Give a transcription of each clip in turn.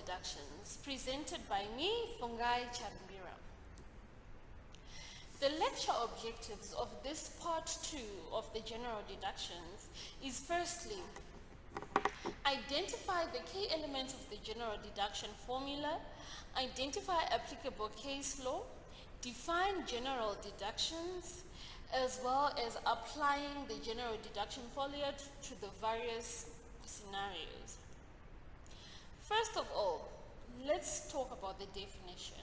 Deductions, presented by me, Fungai Charumbira. The lecture objectives of this part 2 of the General Deductions is firstly, identify the key elements of the General Deduction formula, identify applicable case law, define General Deductions, as well as applying the General Deduction formula to the various scenarios. First of all, let's talk about the definition.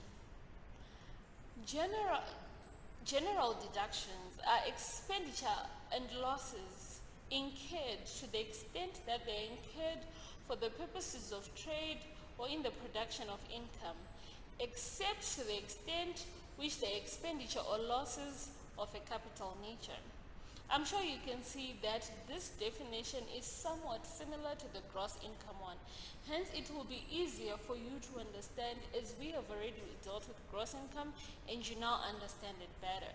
General deductions are expenditure and losses incurred to the extent that they are incurred for the purposes of trade or in the production of income, except to the extent which the expenditure or losses of a capital nature. I'm sure you can see that this definition is somewhat similar to the gross income one. Hence, it will be easier for you to understand, as we have already dealt with gross income and you now understand it better.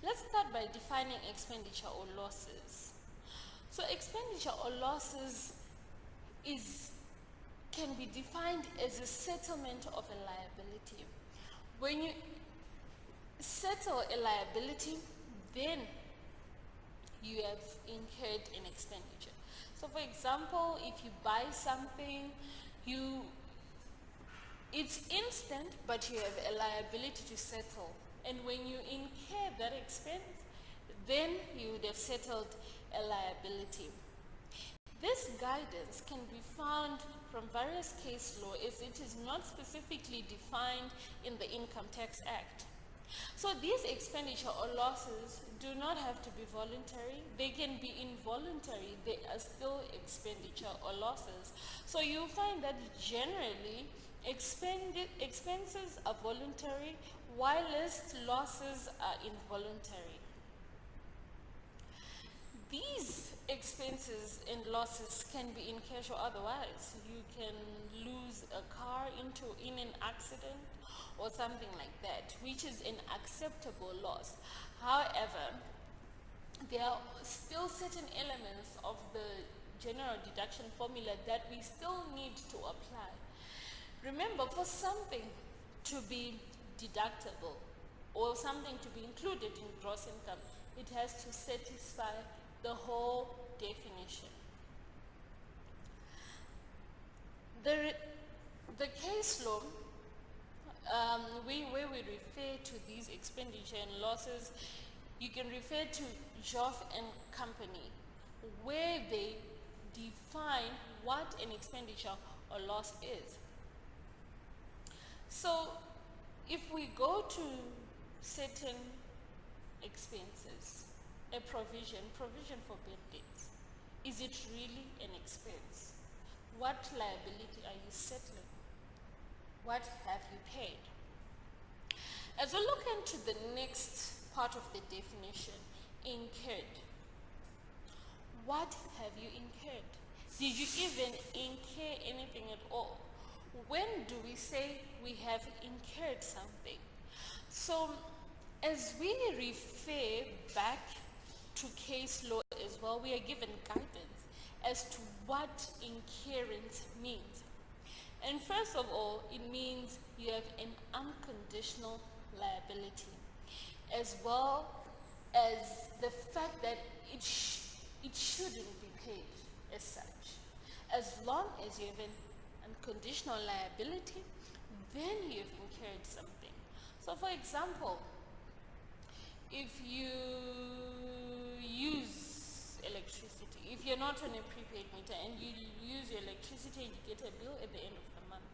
Let's start by defining expenditure or losses. So expenditure or losses can be defined as a settlement of a liability. When you settle a liability, then you have incurred an expenditure. So for example, if you buy something, it's instant, but you have a liability to settle. And when you incur that expense, then you would have settled a liability. This guidance can be found from various case law, as it is not specifically defined in the Income Tax Act. So these expenditure or losses do not have to be voluntary. They can be involuntary. They are still expenditure or losses. So you'll find that generally expenses are voluntary, whilst losses are involuntary. These expenses and losses can be in cash or otherwise. You can lose a car in an accident or something like that, which is an acceptable loss. However, there are still certain elements of the General Deduction formula that we still need to apply. Remember, for something to be deductible or something to be included in gross income, it has to satisfy the whole definition. The case law, where we refer to these expenditure and losses, you can refer to Joff and Company, where they define what an expenditure or loss is. So if we go to certain expenses, a provision for bad debts, is it really an expense? What liability are you settling? What have you paid? As we look into the next part of the definition, incurred. What have you incurred? Did you even incur anything at all? When do we say we have incurred something? So as we refer back to case law as well, we are given guidance as to what incurrence means. And first of all, it means you have an unconditional liability, as well as the fact that it shouldn't be paid as such. As long as you have an unconditional liability, then you have incurred something. So for example, if you use electricity, if you're not on a prepaid meter and you use your electricity and you get a bill at the end of the month,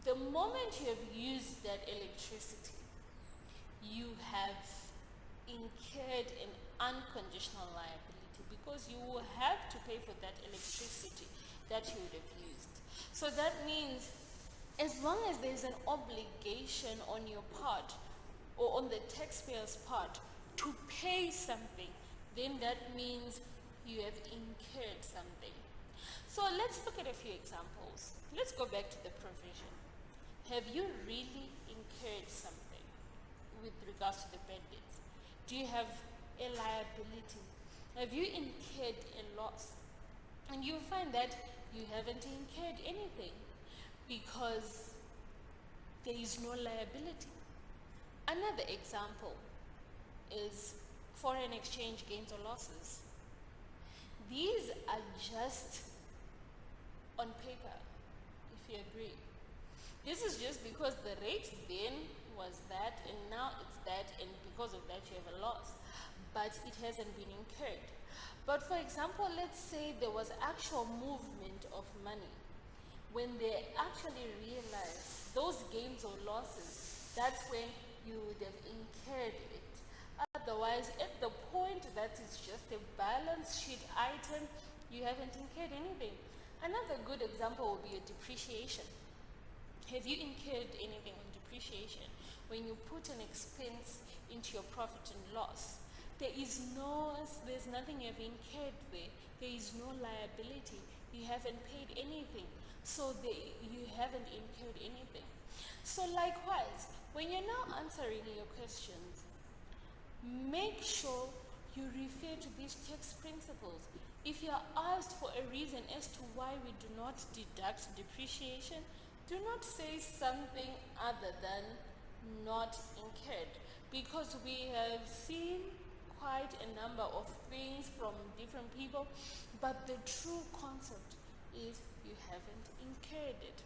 the moment you have used that electricity, you have incurred an unconditional liability, because you will have to pay for that electricity that you would have used. So that means as long as there's an obligation on your part or on the taxpayer's part to pay something, then that means you have incurred something. So let's look at a few examples. Let's go back to the provision. Have you really incurred something with regards to the bad debts? Do you have a liability? Have you incurred a loss? And you'll find that you haven't incurred anything because there is no liability. Another example is foreign exchange gains or losses. These are just on paper, if you agree. This is just because the rate then was that and now it's that, and because of that you have a loss, but it hasn't been incurred. But for example, let's say there was actual movement of money. When they actually realize those gains or losses, that's when you would have incurred it. Otherwise, at the point that it's just a balance sheet item, you haven't incurred anything. Another good example would be a depreciation. Have you incurred anything on depreciation? When you put an expense into your profit and loss, there's nothing you have incurred there. There is no liability. You haven't paid anything. So you haven't incurred anything. So likewise, when you're now answering your questions, make sure you refer to these tax principles. If you are asked for a reason as to why we do not deduct depreciation, do not say something other than not incurred, because we have seen quite a number of things from different people, but the true concept is you haven't incurred it.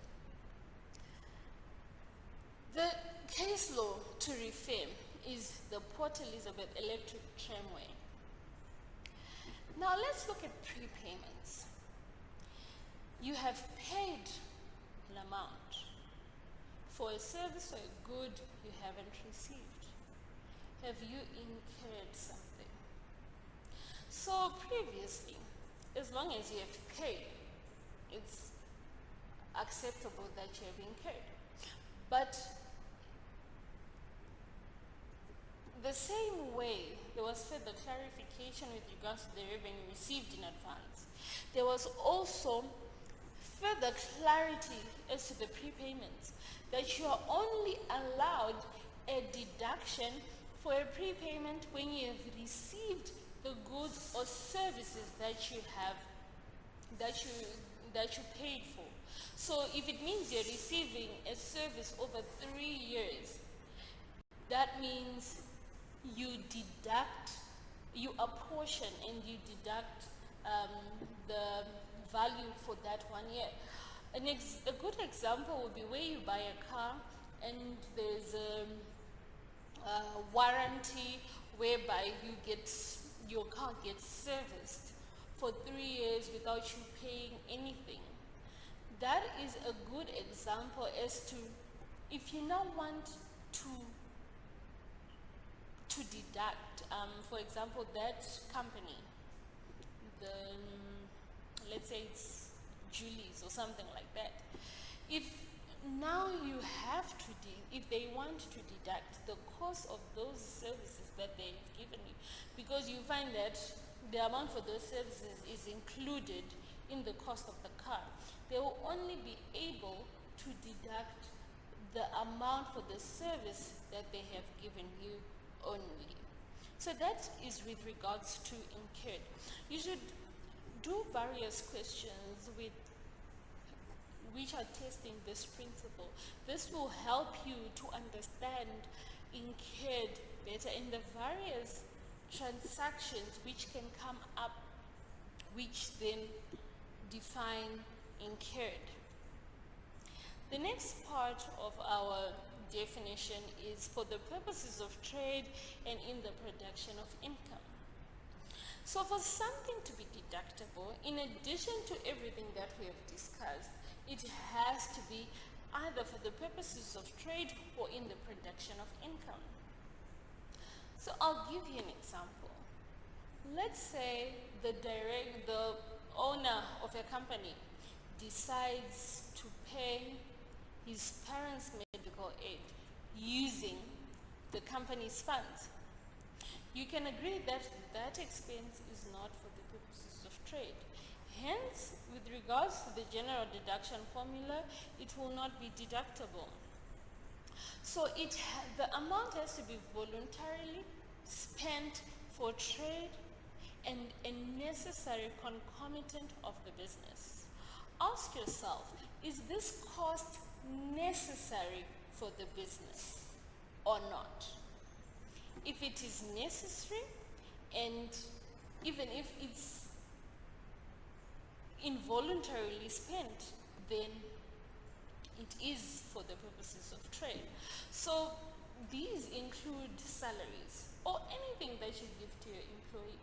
The case law to refer is the Port Elizabeth Electric Tramway. Now let's look at prepayments. You have paid an amount for a service or a good you haven't received. Have you incurred something? So previously, as long as you have paid, it's acceptable that you have incurred. But the same way, there was further clarification with regards to the revenue received in advance. There was also further clarity as to the prepayments, that you are only allowed a deduction for a prepayment when you have received the goods or services that you paid for. So if it means you're receiving a service over 3 years, that means you apportion and you deduct the value for that 1 year. A good example would be where you buy a car and there's a warranty whereby your car gets serviced for 3 years without you paying anything. That is a good example as to if you now want to deduct, for example, that company, let's say it's Julie's or something like that. If now you have to, if they want to deduct the cost of those services that they've given you, because you find that the amount for those services is included in the cost of the car, they will only be able to deduct the amount for the service that they have given you only. So that is with regards to incurred. You should do various questions which are testing this principle. This will help you to understand incurred better in the various transactions which can come up, which then define incurred. The next part of our definition is for the purposes of trade and in the production of income. So for something to be deductible, in addition to everything that we have discussed, it has to be either for the purposes of trade or in the production of income. So I'll give you an example. Let's say the owner of a company decides to pay his parents' medical aid using the company's funds. You can agree that that expense is not for the purposes of trade. Hence, with regards to the general deduction formula, it will not be deductible. So the amount has to be voluntarily spent for trade and a necessary concomitant of the business. ask yourself, is this cost necessary for the business or not? If it is necessary, and even if it's involuntarily spent, then it is for the purposes of trade. So these include salaries or anything that you give to your employee,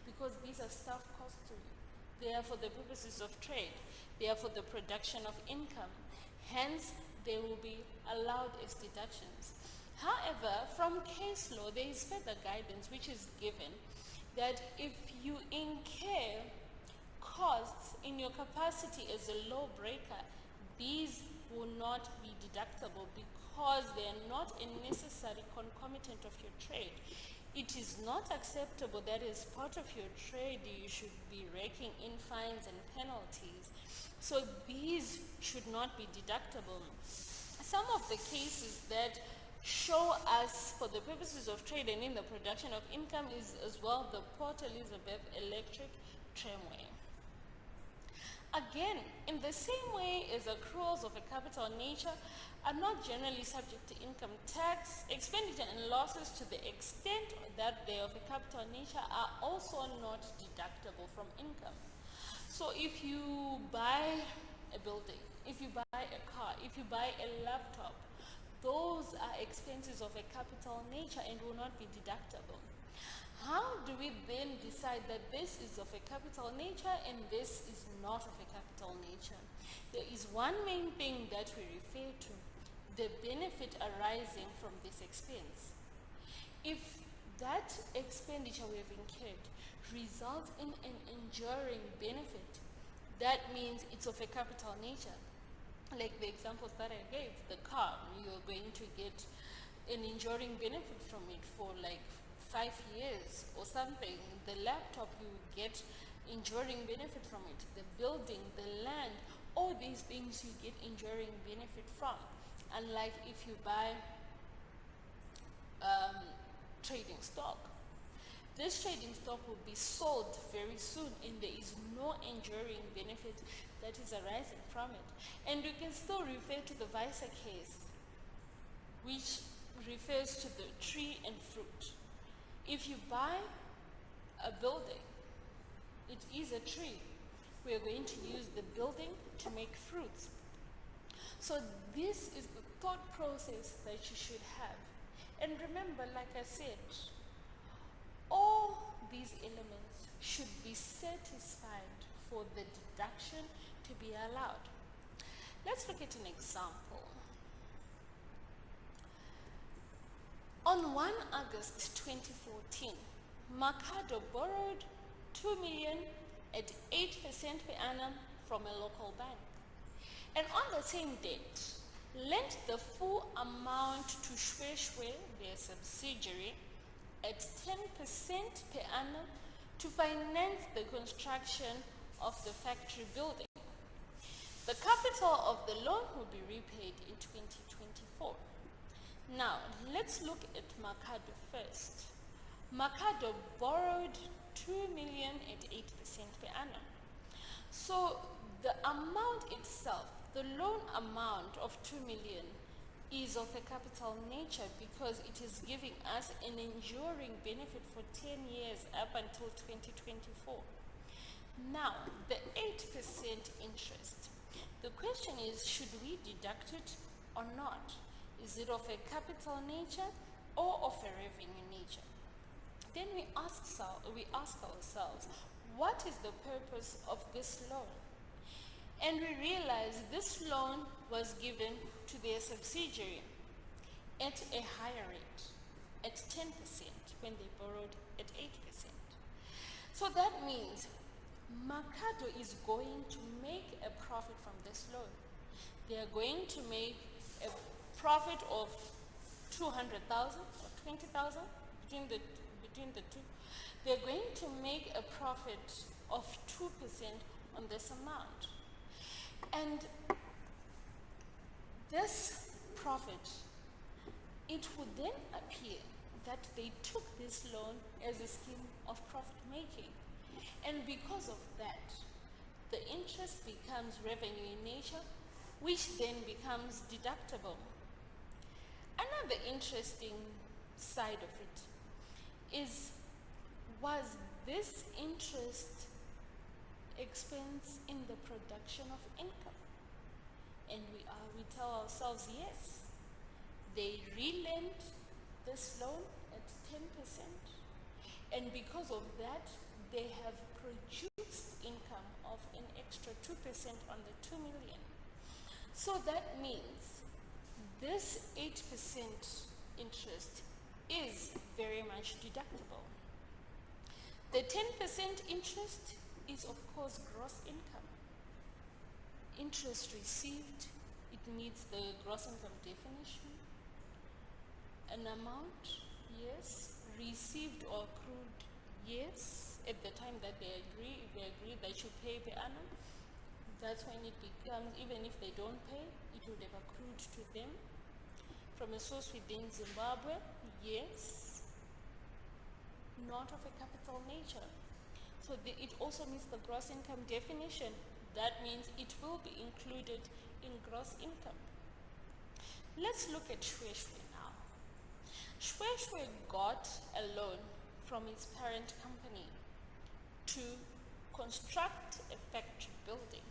because these are staff costs to you. They are for the purposes of trade. They are for the production of income. Hence, they will be allowed as deductions. However, from case law, there is further guidance which is given that if you incur costs in your capacity as a lawbreaker, these will not be deductible because they are not a necessary concomitant of your trade. It is not acceptable that as part of your trade you should be raking in fines and penalties. So these should not be deductible. Some of the cases that show us for the purposes of trade and in the production of income is as well the Port Elizabeth Electric Tramway. Again, in the same way as accruals of a capital nature are not generally subject to income tax, expenditure and losses to the extent that they are of a capital nature are also not deductible from income. So if you buy a building, if you buy a car, if you buy a laptop, those are expenses of a capital nature and will not be deductible. How do we then decide that this is of a capital nature and this is not of a capital nature? There is one main thing that we refer to, the benefit arising from this expense. If that expenditure we have incurred results in an enduring benefit, that means it's of a capital nature. Like the examples that I gave, the car, you're going to get an enduring benefit from it for like 5 years or something. The laptop, you get enduring benefit from it. The building, the land, all these things you get enduring benefit from. Unlike if you buy trading stock. This trading stock will be sold very soon and there is no enduring benefit that is arising from it. And you can still refer to the Visa case, which refers to the tree and fruit. If you buy a building, it is a tree. We are going to use the building to make fruits. So this is the thought process that you should have. And remember, like I said, all these elements should be satisfied for the deduction to be allowed. Let's look at an example. On 1 August 2014, Mercado borrowed 2 million at 8% per annum from a local bank. And on the same date, lent the full amount to Shwe, their subsidiary, at 10% per annum to finance the construction of the factory building. The capital of the loan will be repaid in 2024. Now, let's look at Mercado first. Mercado borrowed 2 million at 8% per annum. So the amount itself, the loan amount of 2 million is of a capital nature because it is giving us an enduring benefit for 10 years up until 2024. Now, the 8% interest. The question is, should we deduct it or not? Is it of a capital nature or of a revenue nature? Then we ask ourselves, what is the purpose of this loan? And we realize this loan was given to their subsidiary at a higher rate, at 10% when they borrowed at 8%. So that means Mercado is going to make a profit from this loan. They are going to make a profit of 200,000 or 20,000 between the two. They're going to make a profit of 2% on this amount. And this profit, it would then appear that they took this loan as a scheme of profit making. And because of that, the interest becomes revenue in nature, which then becomes deductible. Another interesting side of it is, was this interest expense in the production of income? And we tell ourselves yes. They relent this loan at 10%, and because of that, they have produced income of an extra 2% on the 2 million. So that means this 8% interest is very much deductible. The 10% interest is, of course, gross income. Interest received, it meets the gross income definition. An amount, yes. Received or accrued, yes. At the time that they agree, if they agree that you pay per annum, that's when it becomes, even if they don't pay, it would have accrued to them. From a source within Zimbabwe, yes. Not of a capital nature. So it also meets the gross income definition. That means it will be included in gross income. Let's look at Shweshwe now. Shweshwe got a loan from its parent company to construct a factory building.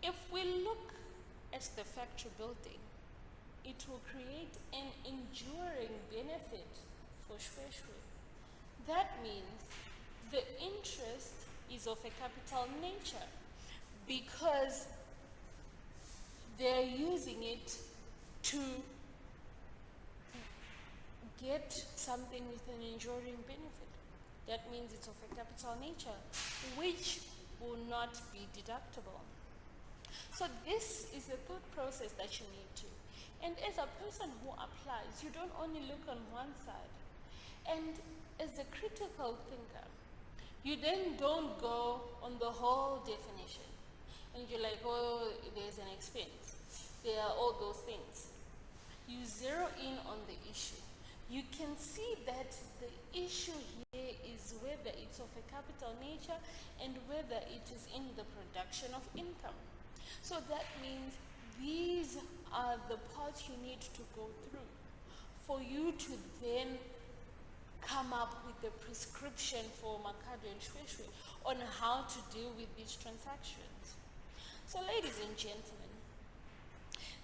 If we look at the factory building, it will create an enduring benefit for Shweshwe. That means the interest is of a capital nature because they're using it to get something with an enduring benefit. That means it's of a capital nature, which will not be deductible. So this is a thought process that you need to. And as a person who applies, you don't only look on one side. And as a critical thinker, you then don't go on the whole definition. And you're like, oh, there's an expense. There are all those things. You zero in on the issue. You can see that the issue here is whether it's of a capital nature and whether it is in the production of income. So that means these are the parts you need to go through for you to then come up with the prescription for Makado and Shweshwe on how to deal with these transactions. So ladies and gentlemen,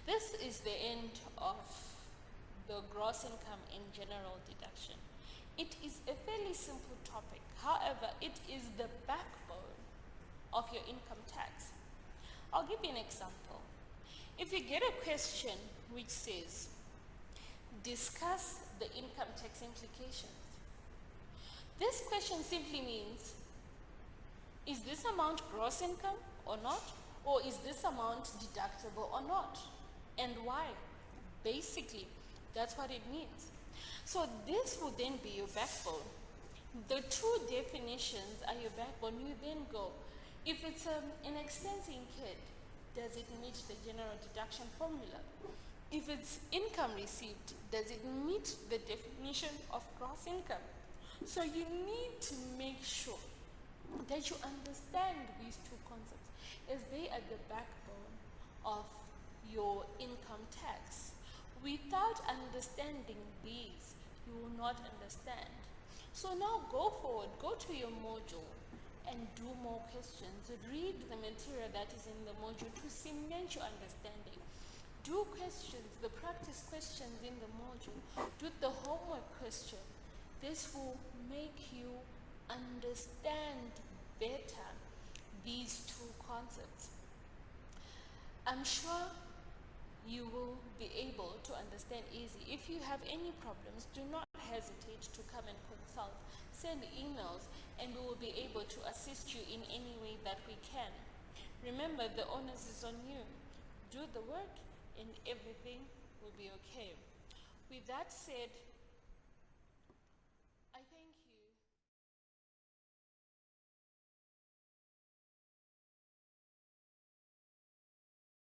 this is the end of the gross income in general deduction. It is a fairly simple topic. However, it is the backbone of your income tax. I'll give you an example. If you get a question which says, discuss the income tax implications, this question simply means, is this amount gross income or not? Or is this amount deductible or not? And why? Basically, that's what it means. So this will then be your backbone. The two definitions are your backbone. You then go, if it's an expense incurred, does it meet the general deduction formula? If it's income received, does it meet the definition of gross income? So you need to make sure that you understand these two concepts as they are the backbone of your income tax. Without understanding these, you will not understand. So now go forward, go to your module and do more questions. Read the material that is in the module to cement your understanding. Do questions, the practice questions in the module. Do the homework question. This will make you understand better these two concepts. I'm sure you will be able to understand easy. If you have any problems, do not hesitate to come and consult. Send emails and we will be able to assist you in any way that we can. Remember, the onus is on you. Do the work and everything will be okay. With that said,